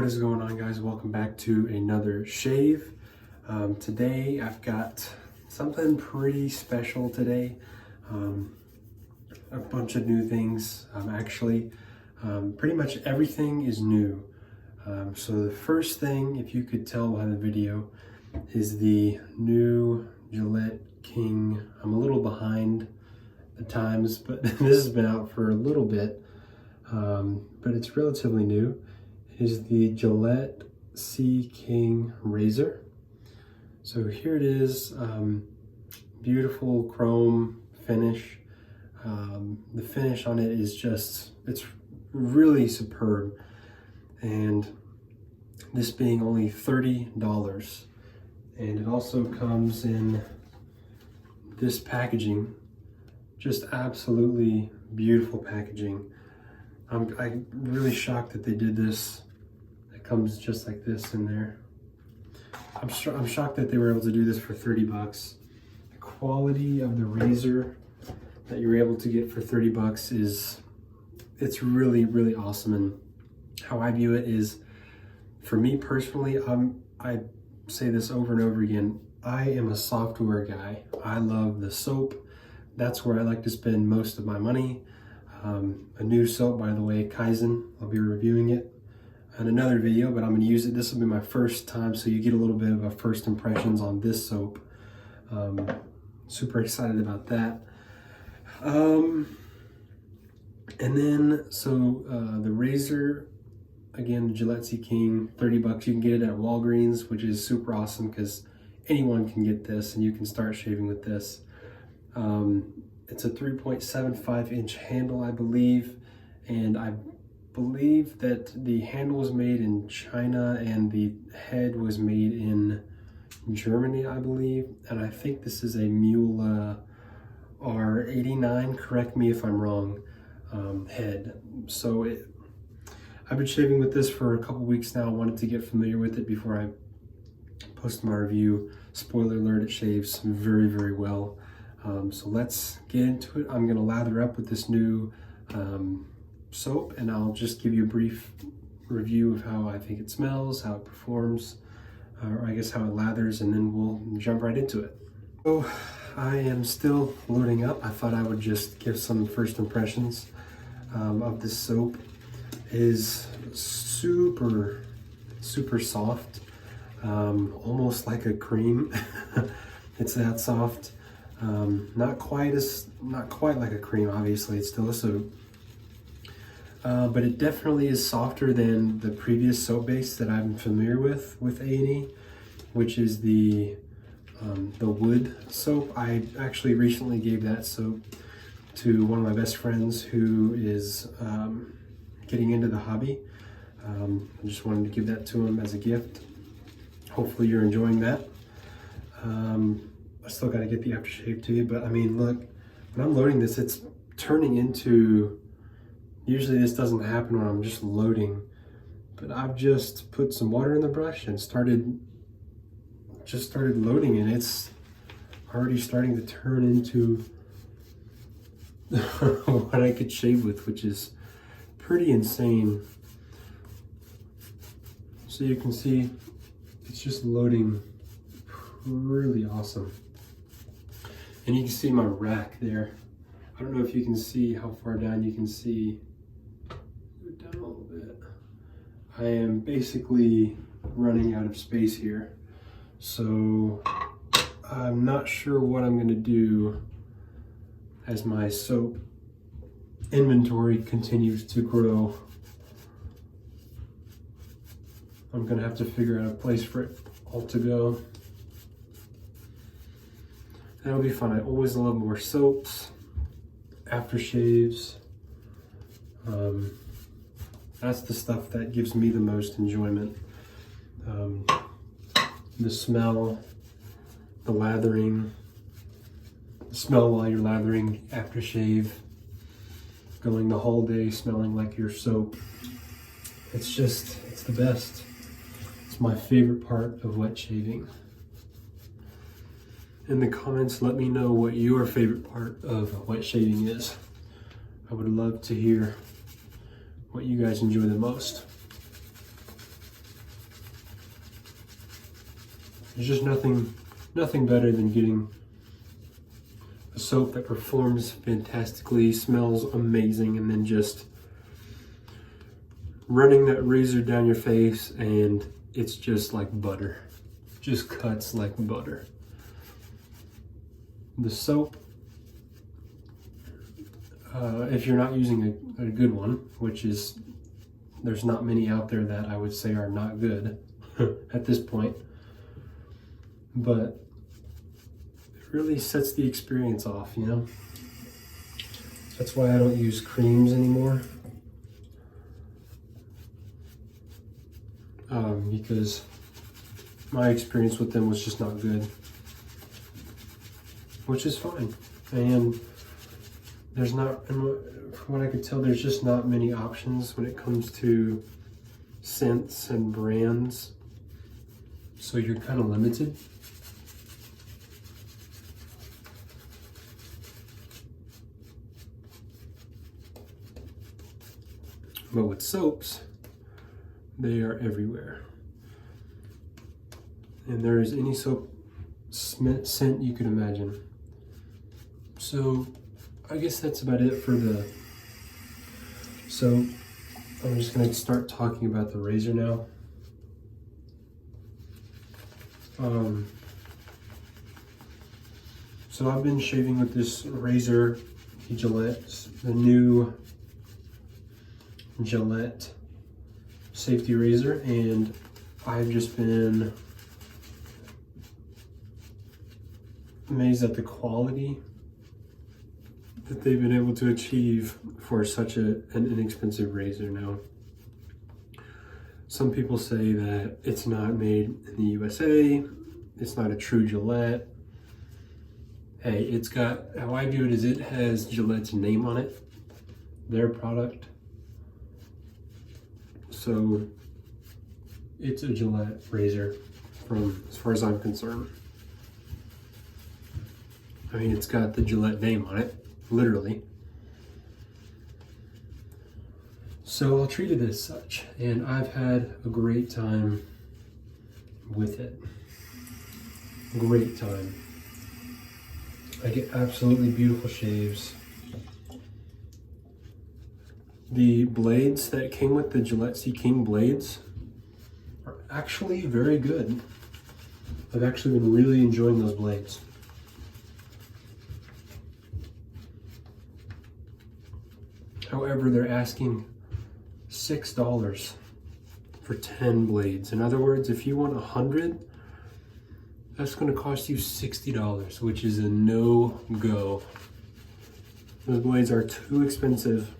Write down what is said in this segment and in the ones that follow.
What is going on, guys? Welcome back to another shave. Today I've got something pretty special today. A bunch of new things. Pretty much everything is new. So the first thing, if you could tell by the video, is the new Gillette King. I'm a little behind the times, but this has been out for a little bit, but it's relatively new. It is the Gillette C King Razor. So here it is, beautiful chrome finish. The finish on it is it's really superb. And this being only $30. And it also comes in this packaging, just absolutely beautiful packaging. I'm really shocked that they did this. It comes just like this in there. I'm shocked that they were able to do this for 30 bucks. The quality of the razor that you're able to get for 30 bucks it's really, really awesome. And how I view it is, for me personally, I say this over and over again, I am a software guy. I love the soap. That's where I like to spend most of my money. A new soap, by the way, Kaizen. I'll be reviewing it in another video, but I'm going to use it. This will be my first time, so you get a little bit of a first impressions on this soap. Super excited about that. And then, the razor, again, the Gillette C King, 30 bucks. You can get it at Walgreens, which is super awesome because anyone can get this and you can start shaving with this. It's a 3.75 inch handle, I believe, and I believe that the handle was made in China and the head was made in Germany, I believe. And I think this is a Mule R89, correct me if I'm wrong, head. So I've been shaving with this for a couple weeks now. I wanted to get familiar with it before I post my review. Spoiler alert, it shaves very, very well. So let's get into it. I'm gonna lather up with this new soap, and I'll just give you a brief review of how I think it smells, how it performs, or I guess how it lathers, and then we'll jump right into it. So I am still loading up. I thought I would just give some first impressions of this soap. It is super, super soft, almost like a cream. It's that soft. Not quite like a cream, obviously, it's still a soap. But it definitely is softer than the previous soap base that I'm familiar with A&E, which is the wood soap. I actually recently gave that soap to one of my best friends who is getting into the hobby. I just wanted to give that to him as a gift. Hopefully you're enjoying that. I still got to get the aftershave to you, but I mean, look, when I'm loading this, it's turning into, usually this doesn't happen when I'm just loading, but I've just put some water in the brush and started loading, and it's already starting to turn into what I could shave with, which is pretty insane. So you can see it's just loading really awesome. And you can see my rack there. I don't know if you can see how far down you can see. Go down a little bit. I am basically running out of space here. So I'm not sure what I'm gonna do as my soap inventory continues to grow. I'm gonna have to figure out a place for it all to go. That'll be fun. I always love more soaps, aftershaves. That's the stuff that gives me the most enjoyment. The smell, the lathering, the smell while you're lathering, aftershave, going the whole day smelling like your soap. It's the best. It's my favorite part of wet shaving. In the comments, let me know what your favorite part of wet shaving is. I would love to hear what you guys enjoy the most. There's just nothing better than getting a soap that performs fantastically, smells amazing, and then just running that razor down your face and it's just like butter. Just cuts like butter. The soap, if you're not using a good one, which is, there's not many out there that I would say are not good at this point, but it really sets the experience off, you know? That's why I don't use creams anymore. Because my experience with them was just not good, which is fine. And there's not, from what I could tell, there's just not many options when it comes to scents and brands. So you're kind of limited. But with soaps, they are everywhere. And there is any soap scent you could imagine. So I guess that's about it for the soap. I'm just gonna start talking about the razor now. So I've been shaving with this razor, Gillette, the new Gillette safety razor, and I've just been amazed at the quality that they've been able to achieve for such an inexpensive razor. Now, some people say that it's not made in the USA, it's not a true Gillette. Hey, it's got, how I view it is it has Gillette's name on it, their product. So it's a Gillette razor from, as far as I'm concerned. I mean, it's got the Gillette name on it, literally. So I'll treat it as such, and I've had a great time with it. Great time. I get absolutely beautiful shaves. The blades that came with the Gillette C King blades are actually very good. I've actually been really enjoying those blades. However, they're asking $6 for 10 blades. In other words, if you want 100, that's going to cost you $60, which is a no-go. Those blades are too expensive.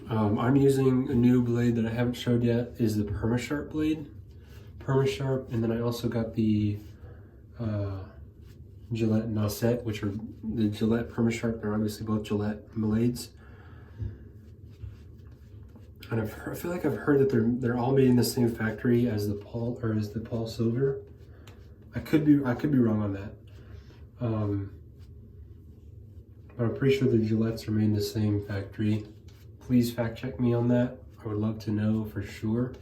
I'm using a new blade that I haven't showed yet, is the Permasharp blade. Permasharp, and then I also got the Gillette Noisette, which are the Gillette Permasharp. They're obviously both Gillette blades. And I feel like I've heard that they're all made in the same factory as the Paul Silver. I could be wrong on that. But I'm pretty sure the Gillettes are made in the same factory. Please fact check me on that. I would love to know for sure.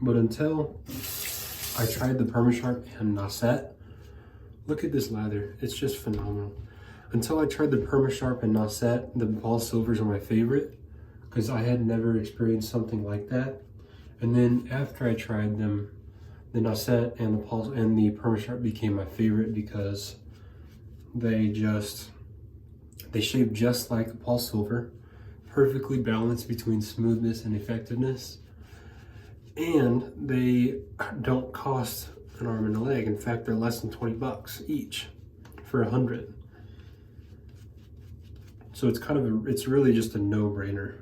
But until I tried the Permasharp and Noisette, look at this lather. It's just phenomenal. Until I tried the Permasharp and Noisette, the Paul Silvers are my favorite because I had never experienced something like that. And then after I tried them, the Noisette and the Permasharp became my favorite because they shave just like the Paul Silver, perfectly balanced between smoothness and effectiveness. And they don't cost an arm and a leg. In fact, they're less than 20 bucks each for 100. So it's really just a no-brainer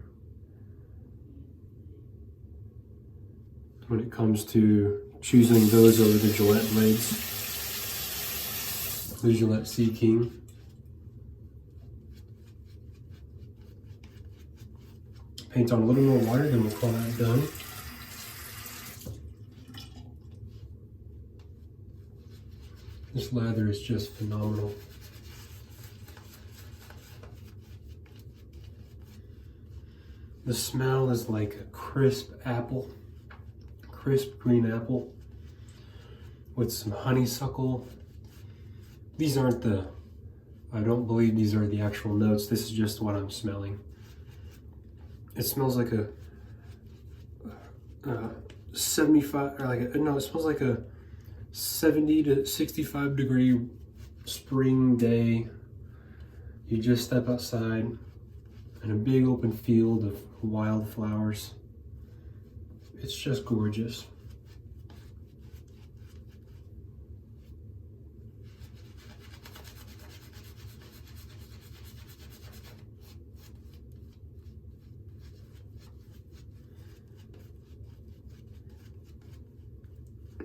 when it comes to choosing those over the Gillette blades. The Gillette C King. Paint on a little more water, then we'll call that done. This lather is just phenomenal. The smell is like a crisp green apple with some honeysuckle. These aren't the, I don't believe these are the actual notes. This is just what I'm smelling. It smells like a 75, or like no, it smells like a 70 to 65 degree spring day. You just step outside in a big open field of wildflowers. It's just gorgeous.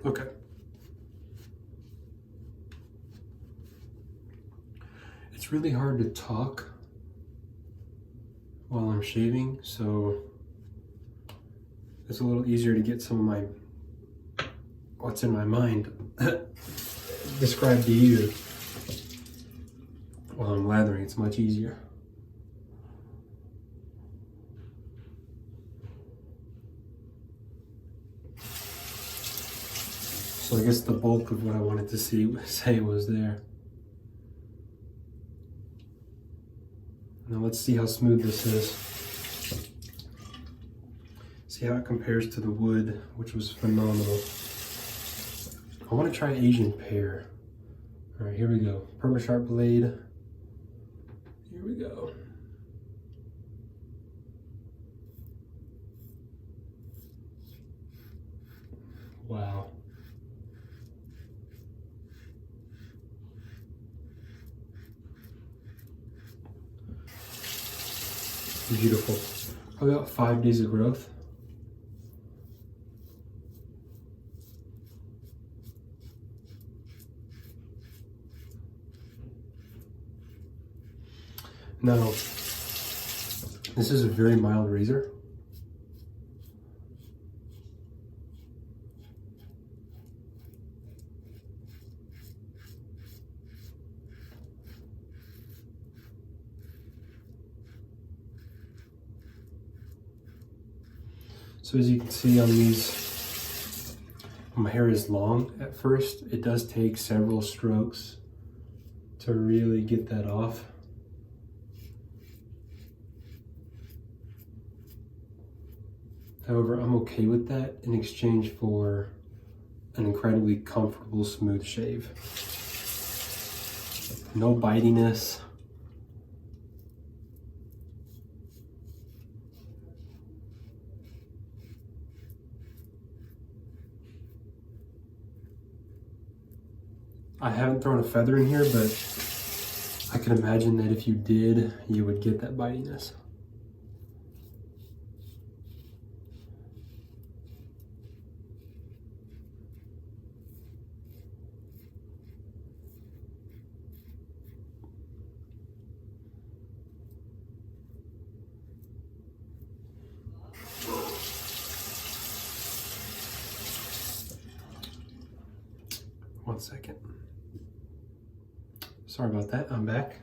Okay. It's really hard to talk while I'm shaving, so it's a little easier to get some of my what's in my mind described to you while I'm lathering. It's much easier. So I guess the bulk of what I wanted to say was there. Now let's see how smooth this is. See how it compares to the wood, which was phenomenal. I want to try Asian pear. All right, here we go. Permasharp blade. Here we go. Wow. Beautiful. Probably about 5 days of growth. Now, this is a very mild razor. So as you can see on these, my hair is long at first. It does take several strokes to really get that off. However, I'm okay with that in exchange for an incredibly comfortable, smooth shave. No bitiness. I haven't thrown a feather in here, but I can imagine that if you did, you would get that bitiness. One second. Sorry about that, I'm back.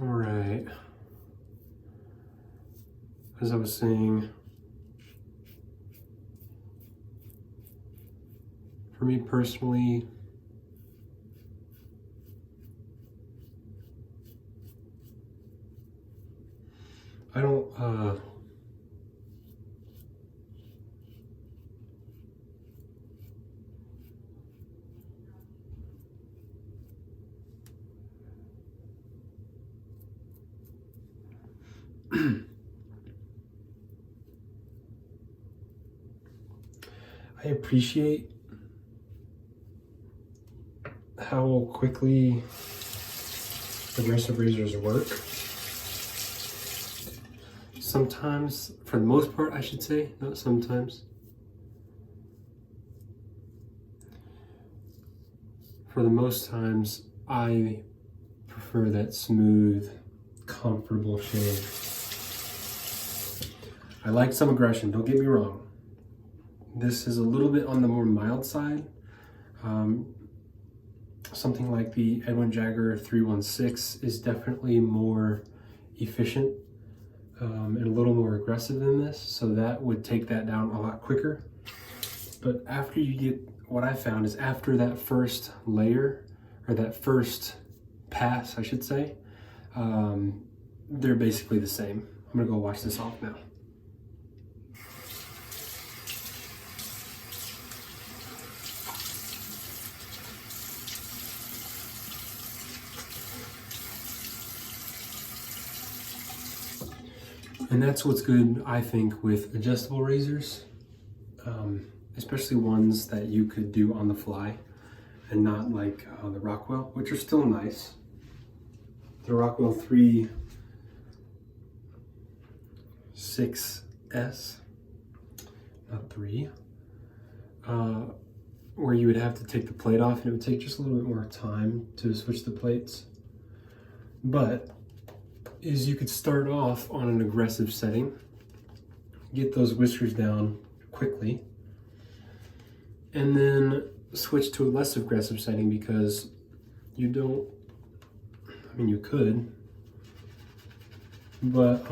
All right. As I was saying, for me personally, I don't, I appreciate how quickly aggressive razors work. Sometimes, for the most part, I should say, not sometimes. For the most times, I prefer that smooth, comfortable shave. I like some aggression, don't get me wrong. This is a little bit on the more mild side. something like the Edwin Jagger 316 is definitely more efficient and a little more aggressive than this, so that would take that down a lot quicker. But after you get, what I found is after that first layer, or that first pass, I should say, they're basically the same. I'm gonna go wash this off now. And that's what's good, I think, with adjustable razors, especially ones that you could do on the fly and not like the Rockwell, which are still nice. The Rockwell 3/6S, not 3, where you would have to take the plate off, and it would take just a little bit more time to switch the plates. But is you could start off on an aggressive setting, get those whiskers down quickly, and then switch to a less aggressive setting, because you don't, I mean, you could, but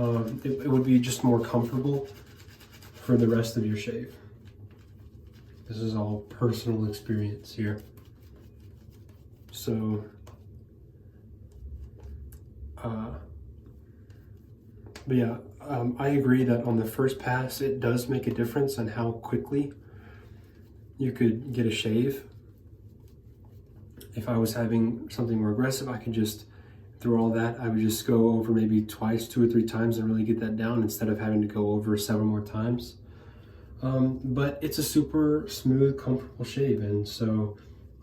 it would be just more comfortable for the rest of your shave. This is all personal experience here. So, but yeah, I agree that on the first pass, it does make a difference on how quickly you could get a shave. If I was having something more aggressive, I could just, through all that, I would just go over maybe twice, 2 or 3 times and really get that down instead of having to go over several more times. But it's a super smooth, comfortable shave, and so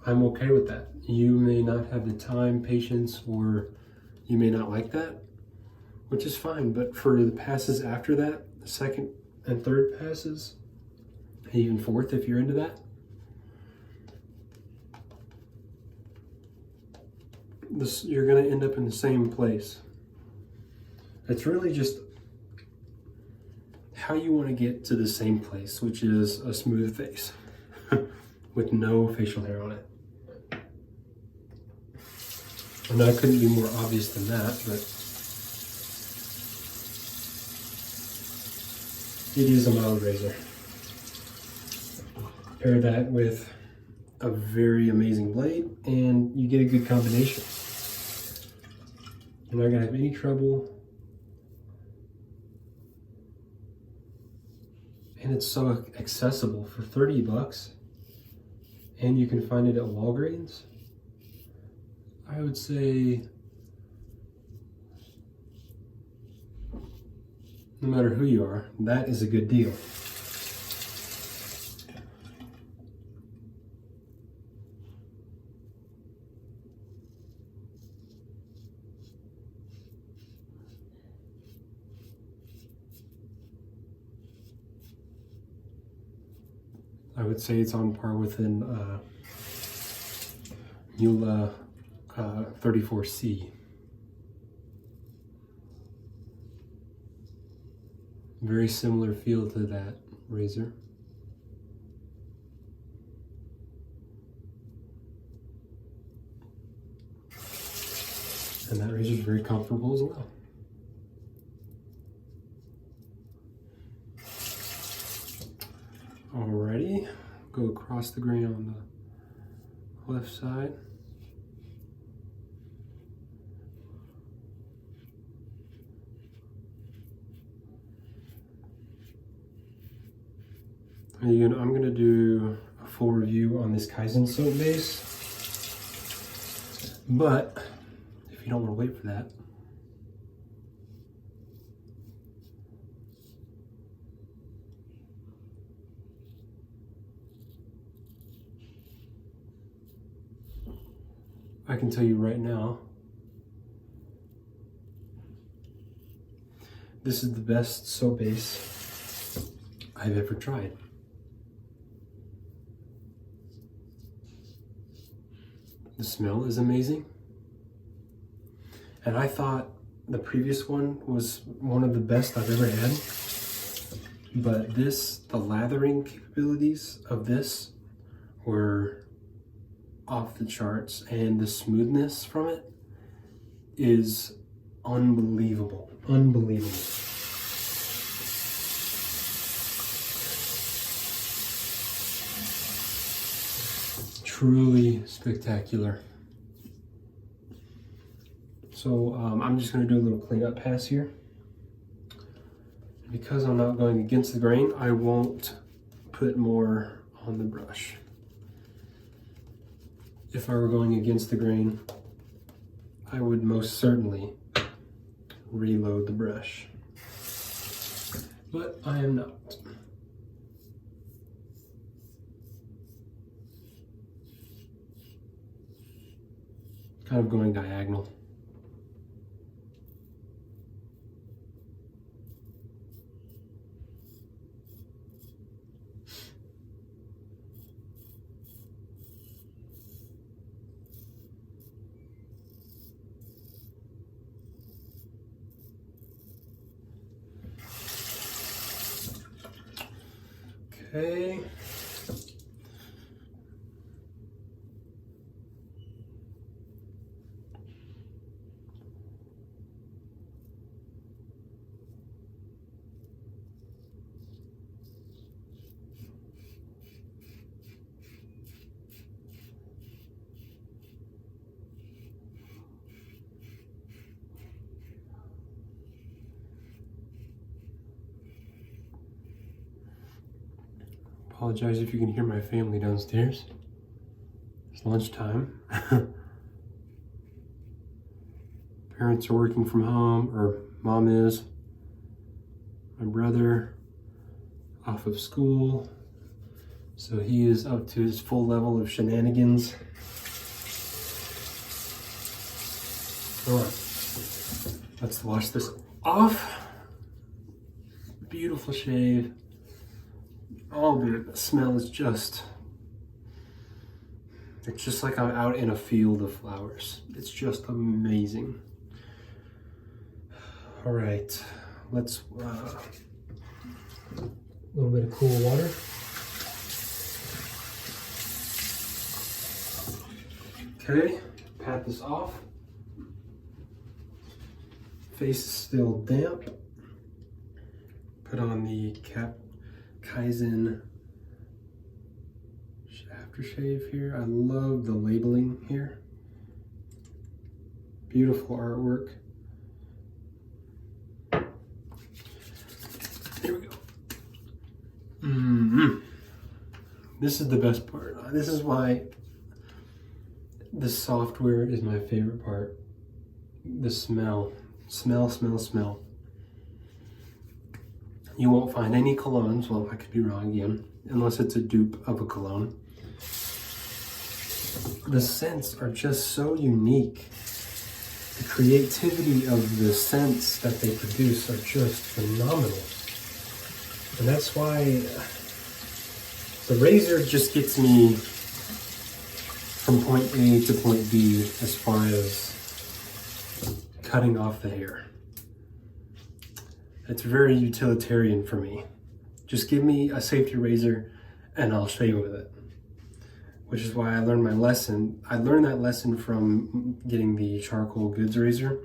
I'm okay with that. You may not have the time, patience, or you may not like that, which is fine. But for the passes after that, the second and third passes, and even fourth if you're into that, you're going to end up in the same place. It's really just how you want to get to the same place, which is a smooth face with no facial hair on it. And I couldn't be more obvious than that, but it is a mild razor. Pair that with a very amazing blade, and you get a good combination. You're not gonna have any trouble, and it's so accessible for 30 bucks, and you can find it at Walgreens. I would say no matter who you are, that is a good deal. I would say it's on par with an Mueller 34C. Very similar feel to that razor. And that razor is very comfortable as well. Alrighty, go across the grain on the left side. And I'm going to do a full review on this Kaizen soap base, but if you don't want to wait for that, I can tell you right now, this is the best soap base I've ever tried. The smell is amazing. And I thought the previous one was one of the best I've ever had. But this, the lathering capabilities of this were off the charts, and the smoothness from it is unbelievable. Unbelievable. Truly spectacular. So I'm just going to do a little cleanup pass here. Because I'm not going against the grain, I won't put more on the brush. If I were going against the grain, I would most certainly reload the brush. But I am not. Kind of going diagonal. Okay. Apologize if you can hear my family downstairs. It's lunchtime. Parents are working from home, or mom is. My brother off of school, so he is up to his full level of shenanigans. All right, let's wash this off. Beautiful shave. Oh man, the smell is just, it's just like I'm out in a field of flowers. It's just amazing. All right, let's, a little bit of cool water. Okay, pat this off. Face is still damp. Put on the Kaizen aftershave here. I love the labeling here. Beautiful artwork. Here we go. This is the best part. This is why the software is my favorite part. The smell. Smell. You won't find any colognes, well, I could be wrong again, unless it's a dupe of a cologne. The scents are just so unique. The creativity of the scents that they produce are just phenomenal. And that's why the razor just gets me from point A to point B as far as cutting off the hair. It's very utilitarian for me. Just give me a safety razor and I'll shave with it. Which is why I learned my lesson. I learned that lesson from getting the charcoal goods razor.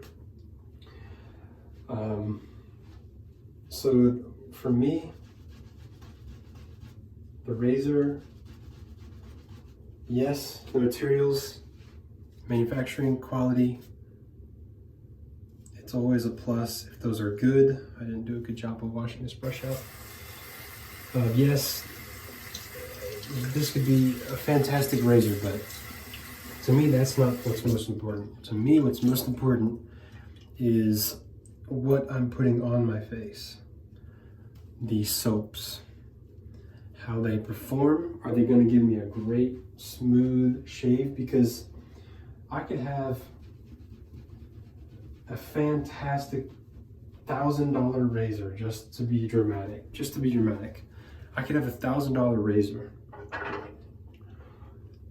So for me, the razor, yes, the materials, manufacturing quality, it's always a plus if those are good. I didn't do a good job of washing this brush out. Yes, this could be a fantastic razor, but to me, that's not what's most important. To me, what's most important is what I'm putting on my face. These soaps, how they perform. Are they going to give me a great smooth shave? Because I could have a fantastic $1,000 razor just to be dramatic. I could have a $1,000 razor.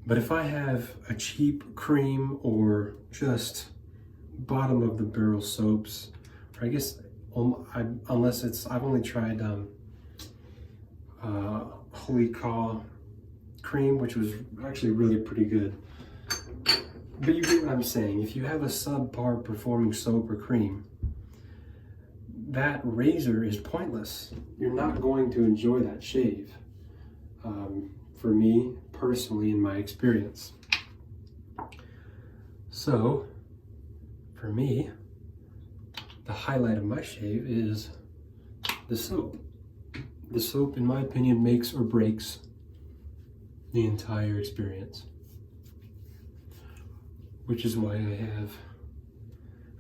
But if I have a cheap cream or just bottom of the barrel soaps, or I guess unless it's, I've only tried Holy Caw cream, which was actually really pretty good. But you get what I'm saying. If you have a subpar performing soap or cream, that razor is pointless. You're not going to enjoy that shave. For me, personally, in my experience. So, for me, the highlight of my shave is the soap. The soap, in my opinion, makes or breaks the entire experience. Which is why I have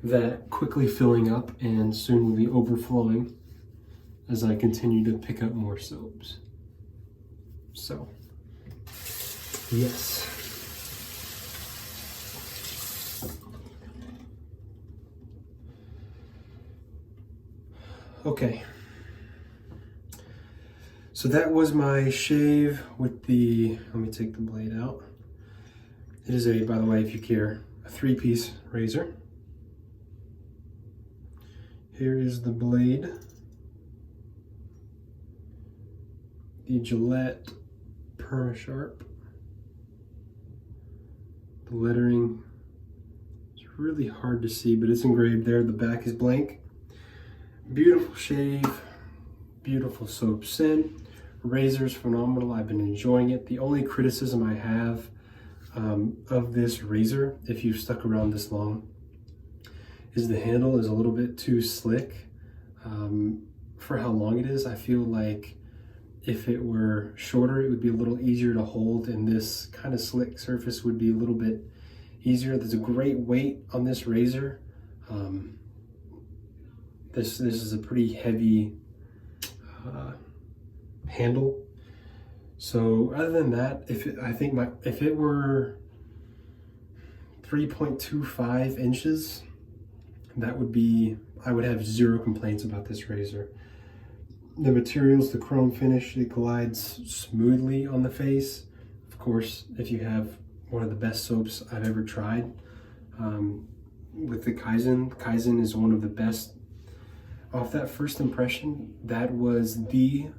that quickly filling up and soon will be overflowing as I continue to pick up more soaps. So, yes. Okay. So that was my shave with the, let me take the blade out. It is a, by the way, if you care, a 3-piece razor. Here is the blade. The Gillette Permasharp. The lettering is really hard to see, but it's engraved there. The back is blank. Beautiful shave, beautiful soap scent. Razor's phenomenal. I've been enjoying it. The only criticism I have of this razor, if you've stuck around this long, is the handle is a little bit too slick for how long it is. I feel like if it were shorter, it would be a little easier to hold, and this kind of slick surface would be a little bit easier. There's a great weight on this razor. This is a pretty heavy handle. So other than that, if it were 3.25 inches, that would be, I would have zero complaints about this razor. The materials, the chrome finish, it glides smoothly on the face. Of course, if you have one of the best soaps I've ever tried, with the Kaizen is one of the best. Off that first impression, that was the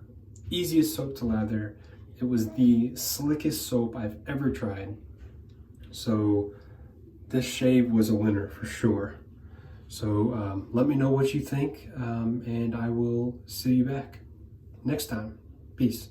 easiest soap to lather. It was the slickest soap I've ever tried. So this shave was a winner for sure. So let me know what you think, and I will see you back next time. Peace.